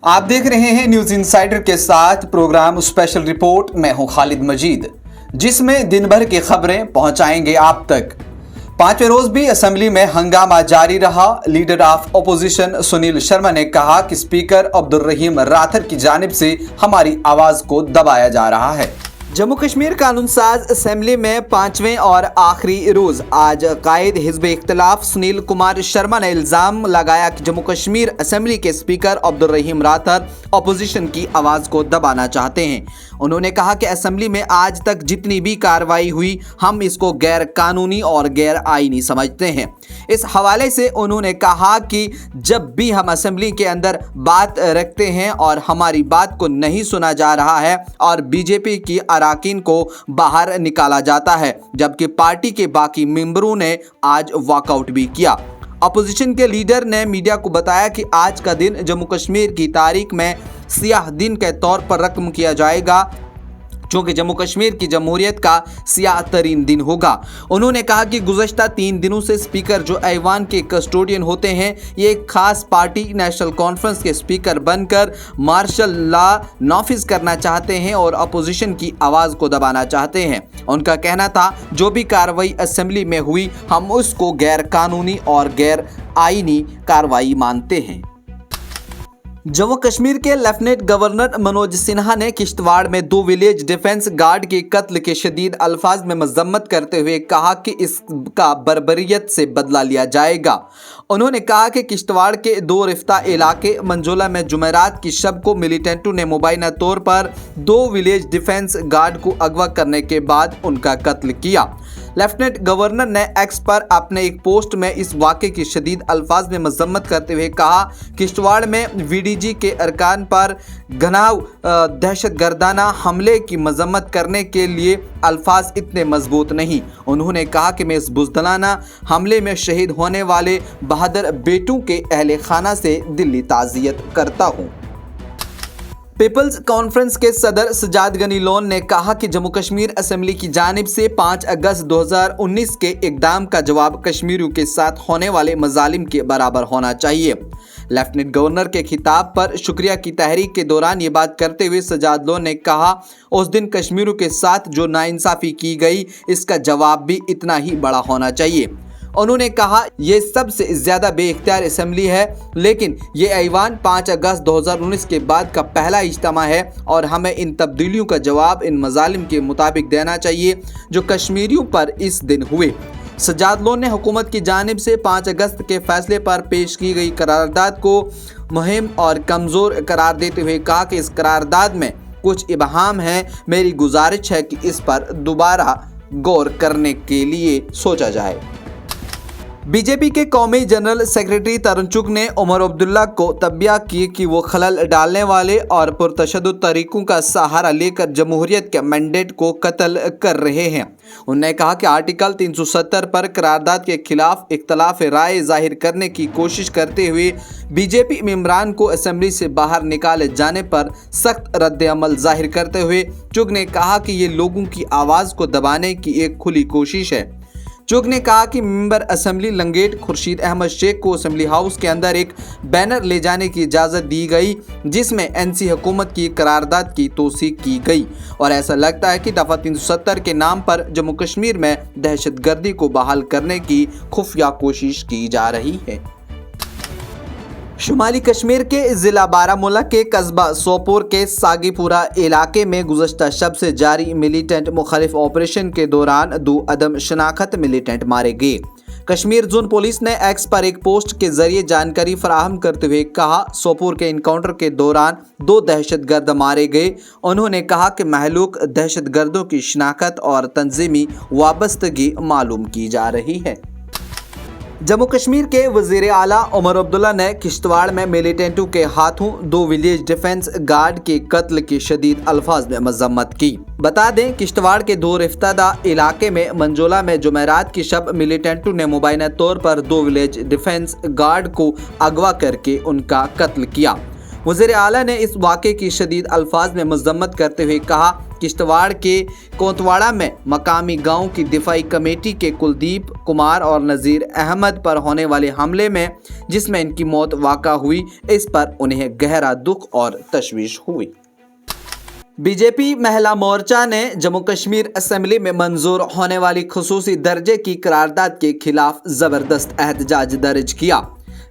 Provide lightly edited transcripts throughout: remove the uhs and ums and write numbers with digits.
आप देख रहे हैं न्यूज इनसाइडर के साथ प्रोग्राम स्पेशल रिपोर्ट। मैं हूं खालिद मजीद, जिसमें दिन भर की खबरें पहुंचाएंगे आप तक। पांचवें रोज भी असेंबली में हंगामा जारी रहा। Leader of opposition Sunil Sharma ने कहा कि स्पीकर अब्दुल रहीम राथर की जानिब से हमारी आवाज को दबाया जा रहा है। जम्मू कश्मीर कानून साज असेंबली में पांचवें और आखिरी रोज आज कायद हिज़्ब इख्तिलाफ सुनील कुमार शर्मा ने इल्जाम लगाया कि जम्मू कश्मीर असेंबली के स्पीकर अब्दुल रहीम राथर अपोजिशन की आवाज को दबाना चाहते हैं। उन्होंने कहा कि असेंबली में आज तक जितनी भी कार्रवाई हुई, हम इसको गैर कानूनी और गैर आईनी समझते हैं। इस हवाले से उन्होंने कहा कि जब भी हम असेंबली के अंदर बात रखते हैं और हमारी बात को नहीं सुना जा रहा है और बीजेपी की अरकान को बाहर निकाला जाता है, जबकि पार्टी के बाकी मेंबरों ने आज वॉकआउट भी किया। अपोजिशन के लीडर ने मीडिया को बताया कि आज का दिन जम्मू कश्मीर की तारीख में सियाह दिन के तौर पर रकम किया जाएगा, चूँकि जम्मू कश्मीर की जमहूरियत का सियाह तरीन दिन होगा। उन्होंने कहा कि गुज़श्ता 3 दिनों से स्पीकर जो ऐवान के कस्टोडियन होते हैं, ये एक खास पार्टी नेशनल कॉन्फ्रेंस के स्पीकर बनकर मार्शल लॉ नाफिज करना चाहते हैं और अपोजिशन की आवाज़ को दबाना चाहते हैं। उनका कहना था, जो भी कार्रवाई असेंबली में हुई, हम उसको गैर कानूनी और गैर आईनी कार्रवाई मानते हैं। जम्मू कश्मीर के लेफ्टिनेंट गवर्नर मनोज सिन्हा ने किश्तवाड़ में 2 विलेज डिफेंस गार्ड के कत्ल के शदीद अल्फाज में मजम्मत करते हुए कहा कि इसका बर्बरियत से बदला लिया जाएगा। उन्होंने कहा कि किश्तवाड़ के 2 रिफ्ता इलाके मंजोला में जुमेरात की शब को मिलिटेंटों ने मुबैना तौर पर 2 विलेज डिफेंस गार्ड को अगवा करने के बाद उनका कत्ल किया। लेफ्टिनेंट गवर्नर ने एक्स पर अपने एक पोस्ट में इस वाक़े की शदीद अल्फाज में मजम्मत करते हुए कहा, किश्तवाड़ में वीडीजी के अरकान पर घनाव दहशतगर्दाना हमले की मजम्मत करने के लिए अल्फाज इतने मजबूत नहीं। उन्होंने कहा कि मैं इस बुज़दिलाना हमले में शहीद होने वाले बहादुर बेटों के अहले खाना से दिली ताज़ियत करता हूँ। पीपल्स कॉन्फ्रेंस के सदर सजाद गनी लोन ने कहा कि जम्मू कश्मीर असेंबली की जानिब से 5 अगस्त 2019 के इक़दाम का जवाब कश्मीरियों के साथ होने वाले मजालिम के बराबर होना चाहिए। लेफ्टिनेंट गवर्नर के खिताब पर शुक्रिया की तहरीक के दौरान ये बात करते हुए सजाद लोन ने कहा, उस दिन कश्मीरियों के साथ जो नाइंसाफ़ी की गई, इसका जवाब भी इतना ही बड़ा होना चाहिए। उन्होंने कहा, ये सबसे ज़्यादा बेइख्तियार असेंबली है, लेकिन ये ऐवान 5 अगस्त 2019 के बाद का पहला इज्तिमा है और हमें इन तब्दीलियों का जवाब इन मजालिम के मुताबिक देना चाहिए जो कश्मीरियों पर इस दिन हुए। सजाद लोन ने हुकूमत की जानिब से 5 अगस्त के फैसले पर पेश की गई करारदाद को मुहिम और कमज़ोर करार देते हुए कहा कि इस करारदाद में कुछ इबहाम है। मेरी गुजारिश है कि इस पर दोबारा गौर करने के लिए सोचा जाए। बीजेपी के कौमी जनरल सेक्रेटरी तरुण चुग ने उमर अब्दुल्ला को तबिया की कि वो खलल डालने वाले और पुरतशद्दुद तरीकों का सहारा लेकर जमहूरियत के मैंडेट को कत्ल कर रहे हैं। उन्होंने कहा कि आर्टिकल 370 पर करारदाद के खिलाफ इख्तलाफ राय जाहिर करने की कोशिश करते हुए बीजेपी मेंबरान को असेंबली से बाहर निकाले जाने पर सख्त रद्द-ए-अमल जाहिर करते हुए चुग ने कहा कि ये लोगों की आवाज़ को दबाने की एक खुली कोशिश है। चुग ने कहा कि मेंबर असेंबली लंगेट खुर्शीद अहमद शेख को असेंबली हाउस के अंदर एक बैनर ले जाने की इजाज़त दी गई, जिसमें एनसी हुकूमत की करारदाद की तौसीक की गई और ऐसा लगता है कि दफ़ा 370 के नाम पर जम्मू कश्मीर में दहशतगर्दी को बहाल करने की खुफिया कोशिश की जा रही है। शुमाली कश्मीर के ज़िला बारामूला के कस्बा सोपोर के सागीपुरा इलाके में गुज़श्ता शब से जारी मिलिटेंट मुखालिफ ऑपरेशन के दौरान 2 अदम शनाख्त मिलिटेंट मारे गए। कश्मीर जोन पुलिस ने एक्स पर एक पोस्ट के जरिए जानकारी फराहम करते हुए कहा, सोपोर के इनकाउंटर के दौरान 2 दहशतगर्द मारे गए। उन्होंने कहा कि महलूक दहशतगर्दों की शनाख्त और तंजीमी वाबस्तगी मालूम की जा रही है। जम्मू कश्मीर के वज़ीर आला उमर अब्दुल्ला ने किश्तवाड़ में मिलिटेंटों के हाथों 2 विलेज डिफेंस गार्ड के कत्ल की शदीद अल्फाज में मजम्मत की। बता दें, किश्तवाड़ के 2 रिफ्तादा इलाके में मंजोला में जुमेरात की शब मिलिटेंटों ने मुबैना तौर पर 2 विलेज डिफेंस गार्ड को अगवा करके उनका कत्ल किया। वज़ीर आला ने इस वाक़े की शदीद अल्फाज में मजम्मत करते हुए कहा, किश्तवाड़ के कोतवाड़ा में मकामी गांव की दिफाई कमेटी के कुलदीप कुमार और नज़ीर अहमद पर होने वाले हमले में जिसमें इनकी मौत वाक़ा हुई, इस पर उन्हें गहरा दुख और तशवीश हुई। बीजेपी महिला मोर्चा ने जम्मू कश्मीर असेंबली में मंजूर होने वाली खुसूसी दर्जे की करारदाद के खिलाफ ज़बरदस्त एहतजाज दर्ज किया।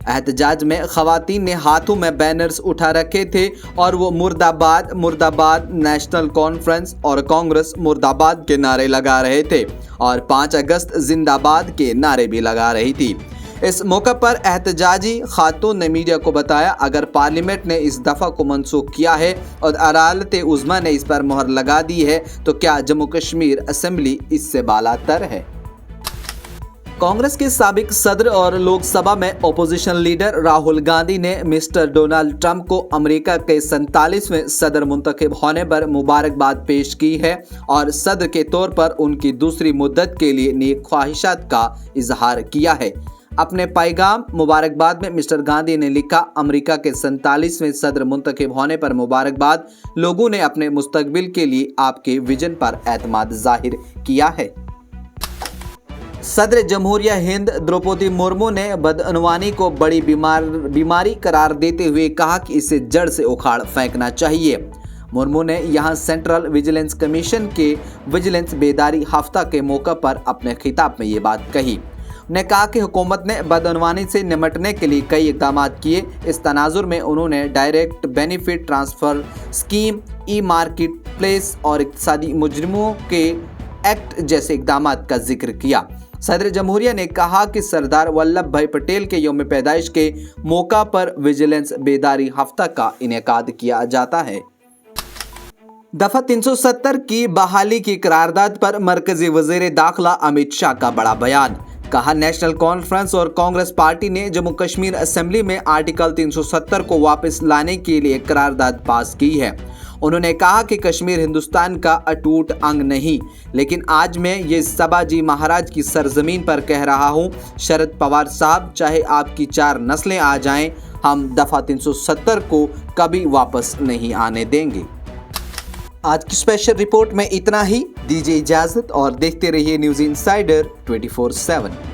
एहतजाज में ख़वातीन ने हाथों में बैनर्स उठा रखे थे और वो मुर्दाबाद मुर्दाबाद, नेशनल कॉन्फ्रेंस और कांग्रेस मुर्दाबाद के नारे लगा रहे थे और 5 अगस्त जिंदाबाद के नारे भी लगा रही थी। इस मौके पर एहतजाजी खातून ने मीडिया को बताया, अगर पार्लियामेंट ने इस दफ़ा को मनसूख किया है और अदालत उज़्मा ने इस पर मोहर लगा दी है तो क्या जम्मू कश्मीर असेंबली इससे बालातर है। कांग्रेस के साबिक सदर और लोकसभा में ओपोजिशन लीडर राहुल गांधी ने मिस्टर डोनाल्ड ट्रंप को अमेरिका के 47वें सदर मुंतखब होने पर मुबारकबाद पेश की है और सदर के तौर पर उनकी दूसरी मुद्दत के लिए नेक ख्वाहिशात का इजहार किया है। अपने पैगाम मुबारकबाद में मिस्टर गांधी ने लिखा, अमेरिका के 47वें सदर मुंतखब होने पर मुबारकबाद। लोगों ने अपने मुस्तकबिल के लिए आपके विजन पर एतमाद जाहिर किया है। सदर जमहूरिया हिंद द्रौपदी मुर्मू ने बदअनवानी को बड़ी बीमारी करार देते हुए कहा कि इसे जड़ से उखाड़ फेंकना चाहिए। मुर्मू ने यहां सेंट्रल विजिलेंस कमीशन के विजिलेंस बेदारी हफ्ता के मौके पर अपने खिताब में ये बात कही। उन्होंने कहा कि हुकूमत ने बदअनवानी से निपटने के लिए कई इक़दाम किए। इस तनाजुर में उन्होंने डायरेक्ट बेनिफिट ट्रांसफ़र स्कीम, ई मार्केट प्लेस और इक़्तिसादी मुजरिमों के एक्ट जैसे इक़दाम का जिक्र किया। सदर जमहूरिया ने कहा कि सरदार वल्लभ भाई पटेल के यौम पैदाइश के मौका पर विजिलेंस बेदारी हफ्ता का इनेकाद किया जाता है। दफा 370 की बहाली की करारदाद पर मरकजी वज़ीर दाखिला अमित शाह का बड़ा बयान। कहा, नेशनल कॉन्फ्रेंस और कांग्रेस पार्टी ने जम्मू कश्मीर असेंबली में आर्टिकल 370 को वापस लाने के लिए करारदाद पास की है। उन्होंने कहा कि कश्मीर हिंदुस्तान का अटूट अंग नहीं, लेकिन आज मैं ये सबाजी महाराज की सरजमीन पर कह रहा हूँ, शरद पवार साहब, चाहे आपकी 4 नस्लें आ जाएं, हम दफा 370 को कभी वापस नहीं आने देंगे। आज की स्पेशल रिपोर्ट में इतना ही। दीजिए इजाजत और देखते रहिए न्यूज़ इनसाइडर 24/7।